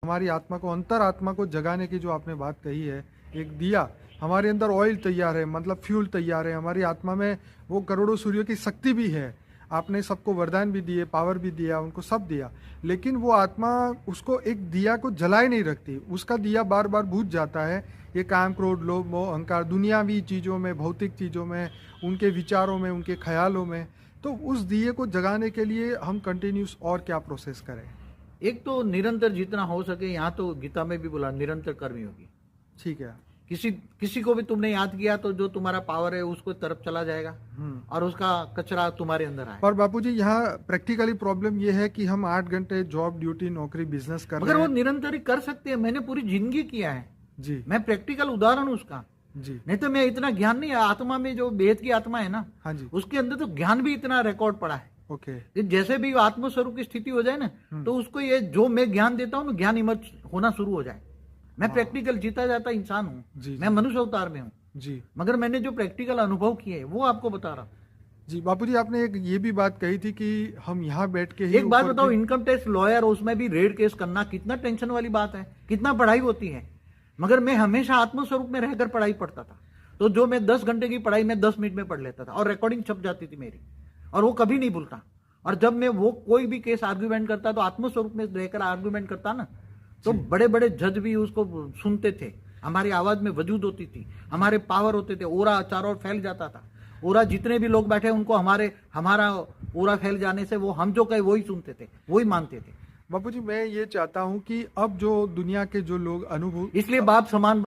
हमारी आत्मा को, अंतर आत्मा को जगाने की जो आपने बात कही है, एक दिया, हमारे अंदर ऑयल तैयार है, मतलब फ्यूल तैयार है, हमारी आत्मा में वो करोड़ों सूर्यों की शक्ति भी है। आपने सबको वरदान भी दिए, पावर भी दिया, उनको सब दिया, लेकिन वो आत्मा उसको एक दिया को जलाए नहीं रखती, उसका दिया बार बार बुझ जाता है। ये काम, क्रोध, लोभ, मोह, अहंकार, दुनियावी चीज़ों में, भौतिक चीज़ों में, उनके विचारों में, उनके ख्यालों में। तो उस दिए को जगाने के लिए हम कंटिन्यूस और क्या प्रोसेस करें? एक तो निरंतर जितना हो सके, यहाँ तो गीता में भी बोला निरंतर कर्म योगी। ठीक है। किसी को भी तुमने याद किया तो जो तुम्हारा पावर है उसको तरफ चला जाएगा और उसका कचरा तुम्हारे अंदर आएगा। और बापूजी, यहाँ प्रैक्टिकली प्रॉब्लम ये है कि हम 8 घंटे जॉब, ड्यूटी, नौकरी, बिजनेस कर मगर रहे वो हैं। निरंतर ही कर सकते हैं। मैंने पूरी जिंदगी किया है जी मैं प्रैक्टिकल उदाहरण उसका। जी। नहीं तो मैं इतना ज्ञान नहीं, आत्मा में जो वेद की आत्मा है ना, हाँ जी। उसके अंदर तो ज्ञान भी इतना रिकॉर्ड पड़ा है ओके। कि जैसे भी आत्मस्वरूप की स्थिति हो जाए ना, तो उसको ये जो मैं ज्ञान देता हूँ, ज्ञान इमर्ज होना शुरू हो जाए। मैं प्रैक्टिकल जीता जाता इंसान हूँ, जी, मैं मनुष्य अवतार में हूँ, जी मगर मैंने जो प्रैक्टिकल अनुभव किए वो आपको बता रहा हूँ। जी। बापूजी, आपने एक ये भी बात कही थी कि हम यहाँ बैठ के ही एक बात ऊपर बताओ, की- इनकम टैक्स लॉयर, उसमें भी रेड केस करना कितना टेंशन वाली बात है, कितना पढ़ाई होती है। मगर मैं हमेशा आत्मस्वरूप में रहकर पढ़ाई पढ़ता था, तो जो मैं 10 घंटे की पढ़ाई मैं 10 मिनट में पढ़ लेता था और रिकॉर्डिंग छप जाती थी मेरी, और वो कभी नहीं भूलता। और जब मैं वो कोई भी केस आर्ग्यूमेंट करता तो आत्मस्वरूप में रहकर आर्ग्यूमेंट करता ना, तो बड़े बड़े जज भी उसको सुनते थे। हमारी आवाज में वजूद होती थी, हमारे पावर होते थे, ओरा चारों ओर फैल जाता था। ओरा जितने भी लोग बैठे उनको हमारा ओरा फैल जाने से वो हम जो कहे वही सुनते थे, वही मानते थे। बापूजी, मैं ये चाहता हूँ कि अब जो दुनिया के जो लोग अनुभव इसलिए बाप समान